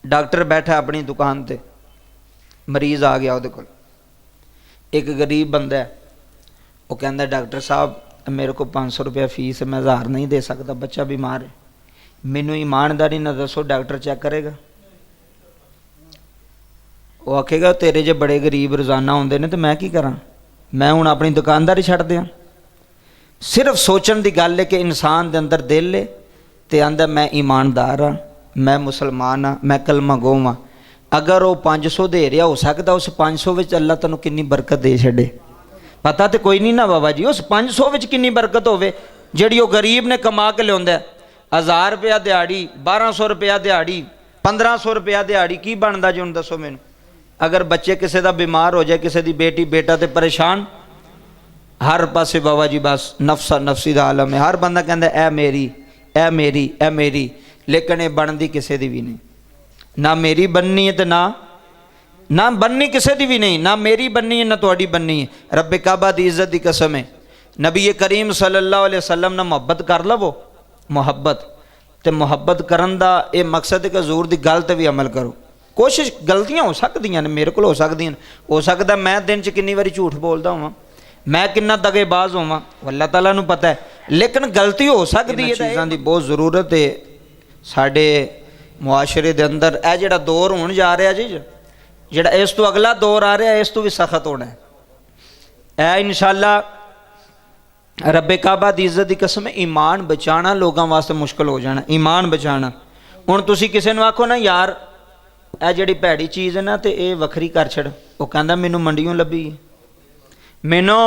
Doctor बैठा अपनी दुकान ते, मरीज़ आ गया उहदे कोल। एक गरीब बंदा है, वो कहता डॉक्टर साहब मेरे को 500 रुपया फीस है, मैं 1000 नहीं दे सकता, बच्चा बीमार है, मैनू ईमानदारी ना दसो डॉक्टर चेक करेगा? वो आखेगा तेरे जे बड़े गरीब रोज़ाना आउंदे ने तो मैं की करा, मैं हुण अपनी दुकानदारी छड्ड दियां? सिर्फ सोचण दी गल है कि इंसान दे अंदर दिल है ते आंदा मैं ईमानदार हाँ, मैं मुसलमान हाँ, मैं कलमा गो हाँ। अगर वो 500 दे रहा, हो सकता उस 500 विच अल्लाह तैनूं किन्नी बरकत दे छड्डे, पता तो कोई नहीं ना बाबा जी। उस 500 विच किन्नी बरकत होवे जिहड़ी वो गरीब ने कमा के लिआंदा। 1000 रुपया दिहाड़ी, 1200 रुपया दिहाड़ी, 1500 रुपया दिहाड़ी, की बनदा जी हुण दसो मैनूं? अगर बच्चे किसी का बीमार हो जाए, किसी की बेटी बेटा तो परेशान, हर पासे बाबा जी बस नफसा नफसी का आलम है। हर बंदा कहता ए मेरी ए मेरी ए मेरी, लेकिन ये बनती किसी की भी नहीं। ना मेरी बननी है तो ना बननी किसी की भी नहीं, ना मेरी बननी है ना थोड़ी बननी है। रब्बे काबा दी इज्जत की कसम है, नबी करीम सल्लल्लाहु अलैहि वसल्लम ने मुहब्बत कर लवो। मुहब्बत तो मुहब्बत करन दा ये मकसद है कि हजूर की गल ते भी अमल करो। कोशिश गलतियां हो सकदियां ने, मेरे को हो सकदियां, हो सकता मैं दिन च किन्नी बारी झूठ बोलता होवां, मैं किन्ना दगेबाज होवां, अल्लाह ताला नूं पता है, लेकिन गलती हो सकती है। चीज़ां दी बहुत ज़रूरत है साडे मुआशरे दे अंदर। यह जिहड़ा दौर होण जा रहा जी, जिहड़ा इस तो अगला दौर आ रहा, इस तो भी सख्त होना है। ऐ इंशाअल्लाह रब्बे काबा दी इज्जत की कसम, ईमान बचाना लोगों वास्ते मुश्किल हो जाना। ईमान बचाना, हुण तुसीं किसी नूं आखो ना यार यह जिहड़ी भैड़ी चीज़ है ना तो ये वखरी कर छड़, वो कहंदा मैनूं मंडियों लभी है, मैनूं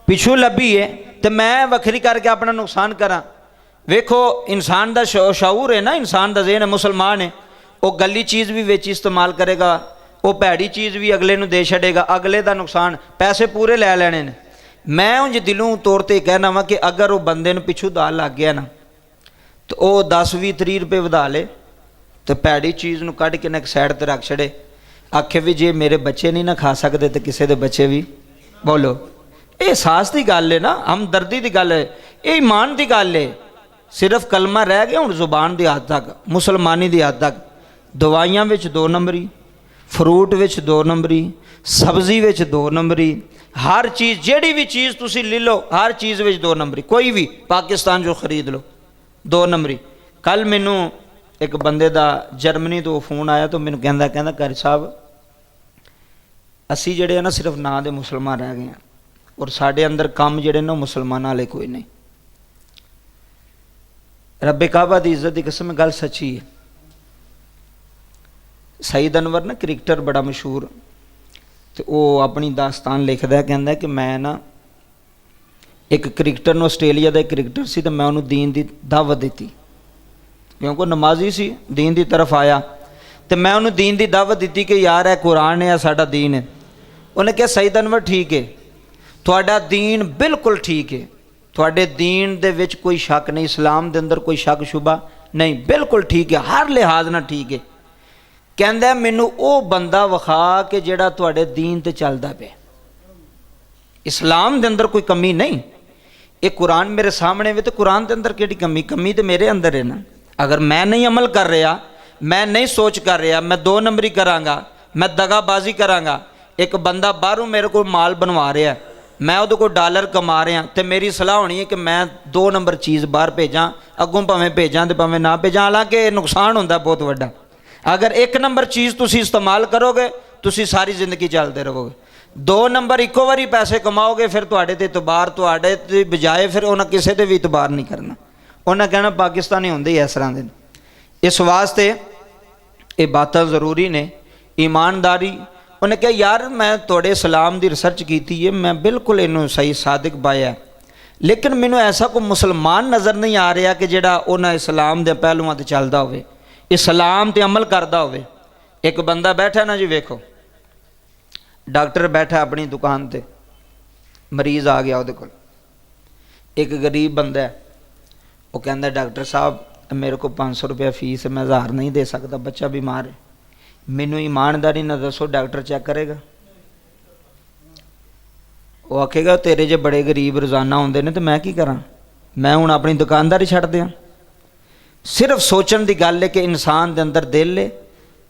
पिछू लभी है, तो मैं वखरी करके अपना नुकसान करा। वेखो इंसान का शऊर है ना, इंसान का ज़हन है, मुसलमान है, वो गली चीज़ भी विच इस्तेमाल करेगा, वो भैड़ी चीज़ भी अगले नूं दे छड़ेगा, अगले का नुकसान, पैसे पूरे लै लैने ने। मैं उंज दिलों तौर पर कहना वा कि अगर वो बंदे नूं पिछू दा लग गया ना तो वह 10-20-30 रुपये वधा ले, तो भैड़ी चीज़ नूं कढ़ के एक साइड पर रख छड़े, आखे भी जे मेरे बच्चे नहीं ना खा सकते तो किसी के बच्चे भी। बोलो ये एहसास की गल है ना, हमदर्दी की गल है, ये ईमान की गल है। सिर्फ कलमा रह गया हुण जुबान की हद तक, मुसलमानी की हद तक। दवाइयां विच 2 नंबरी, फ्रूट विच 2 नंबरी, सब्जी विच 2 नंबरी, हर चीज़ जिहड़ी भी चीज़ तुसीं ले लो हर चीज़ विच 2 नंबरी। कोई भी पाकिस्तान जो खरीद लो 2 नंबरी। कल मैनू एक बंदे का जर्मनी तो फोन आया, तो मैनू कहंदा कारी साहब असी जिहड़े ना सिर्फ नां दे मुसलमान रह गए हैं, और साडे अंदर काम जिहड़े ना मुसलमानां वाले कोई नहीं। रब्बे काबा दी इज्जत की कसम गल सच्ची है। सईद अनवर ना क्रिकेटर बड़ा मशहूर, तो वह अपनी दास्तान लिखदा है, कहंदा कि मैं ना एक क्रिकेटर नूं, आस्ट्रेलिया का एक क्रिकेटर सी, तो मैं उन्होंने दीन की दावत दी, क्योंकि नमाजी सी, दीन की तरफ आया, तो मैं उन्होंने दीन की दावत दी कि यार है कुरान है, साडा दीन है। उन्हें कहा सईद अनवर ठीक है, तुहाडा दीन बिल्कुल ठीक है, तुहाडे दीन दे विच कोई शक नहीं, इस्लाम दे अंदर कोई शक शुबा नहीं, बिल्कुल ठीक है, हर लिहाज ना ठीक है। कहंदा मैनू वो बंदा विखा के जिहड़ा तुहाडे दीन ते चलदा पे, इस्लाम दे अंदर कोई कमी नहीं। ये कुरान मेरे सामने वे, तो कुरान के अंदर केड़ी कमी? कमी तो मेरे अंदर है ना। अगर मैं नहीं अमल कर रहा, मैं नहीं सोच कर रहा, मैं 2 नंबरी करांगा, मैं दगाबाजी करांगा। एक बंदा बाहरों मेरे को माल बनवा रहा, मैं उहदे कोल डॉलर कमा रहा, तो मेरी सलाह होनी है कि मैं 2 नंबर चीज़ बाहर भेजा, अगों भावें भेजा तो भावें ना भेजा, हालांकि नुकसान होंदा बहुत वड्डा। अगर 1 नंबर चीज़ तुसीं इस्तेमाल करोगे, तुसीं सारी जिंदगी चलते रहोगे। 2 नंबर इक्को बारी पैसे कमाओगे, फिर तुहाडे ते इतबार, तुहाडे ते बजाए फिर उन्हें किसी ते भी इतबार नहीं करना, उन्हें कहना पाकिस्तानी होंदे ही इस तरह के। इस वास्ते ये बातें ज़रूरी ने, ईमानदारी। उन्हें कहा यार मैं थोड़े इस्लाम की रिसर्च की है, मैं बिल्कुल इनू सही सादिक पाया, लेकिन मैनू ऐसा कोई मुसलमान नज़र नहीं आ रहा कि जिहड़ा उन्हें इस्लाम के पहलुआं ते चलदा होवे, इस्लाम ते अमल करदा होवे। एक बंदा बैठा ना जी, वेखो डॉक्टर बैठा अपनी दुकान ते, मरीज़ आ गया उहदे कोल। एक गरीब बंदा है, वो कहंदा डॉक्टर साहब मेरे को 500 रुपया फीस है, मैं 1000 नहीं दे सकता, बच्चा बीमार है, मैनू ईमानदारी ना दसो डॉक्टर चेक करेगा? वो आखेगा तेरे जे बड़े गरीब रोज़ाना आउंदे ने तो मैं की करा, मैं हुण अपनी दुकानदारी छड्ड दियां? सिर्फ सोचण दी गल है कि इंसान दे अंदर दिल है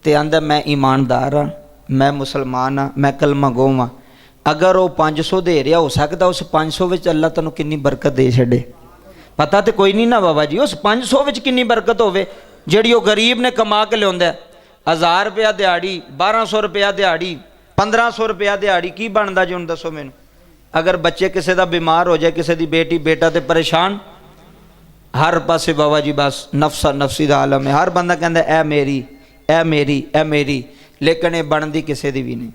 तो आंदा मैं ईमानदार हाँ, मैं मुसलमान हाँ, मैं कलमा गो हाँ। अगर वो 500 दे रहा, हो सकता उस 500 विच अल्लाह तैनूं कितनी बरकत दे छड़े। पता तो कोई नहीं ना बाबा जी, उस 500 विच कितनी बरकत होवे जिहड़ी वो गरीब ने कमा के लिया। 1000 रुपया दिहाड़ी, 1200 रुपया दिहाड़ी, 1500 रुपया दिहाड़ी, की बनता जी? हुण दसो मैनूं। अगर बच्चे किसी का बीमार हो जाए, किसी की बेटी बेटा तो परेशान, हर पासे बाबा जी बस नफसा नफसी का आलम है। हर बंदा कहता ऐ मेरी, ऐ मेरी, ऐ मेरी, लेकिन ये बनती किसी की भी नहीं।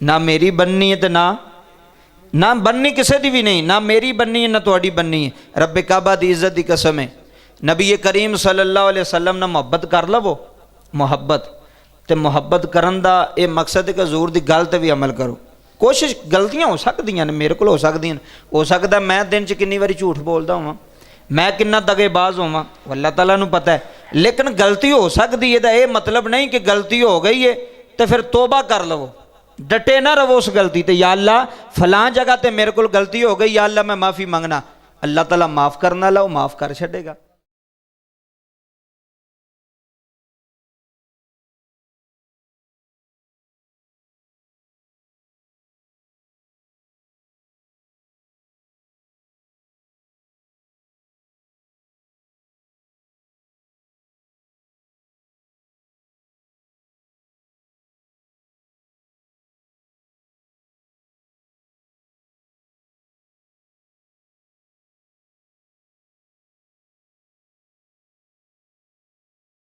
ना मेरी बननी है तो ना बननी किसी की भी नहीं, ना मेरी बननी है ना थोड़ी बननी है। रब काबा दी इज्जत की कसम है, नबी करीम सल्लल्लाहु अलैहि वसल्लम ने मुहब्बत कर लवो। मुहब्बत तो मुहब्बत करन दा ये मकसद है कि हजूर की गल ते भी अमल करो। कोशिश गलतियां हो सकदियां ने, मेरे को हो सकदियां, हो सकता मैं दिन च कितनी बारी झूठ बोलता होवां, मैं कितना दगेबाज होवां, अल्लाह ताला नूं पता है। लेकिन गलती हो सकती है, ये मतलब नहीं कि गलती हो गई है तो फिर तोबा कर लवो, डटे ना रवो उस गलती ते। या अल्लाह फलां जगह ते मेरे को गलती हो गई, या अल्लाह मैं माफ़ी मंगना, अल्लाह ताला माफ़ करना ला, वो माफ़ कर छड़ेगा।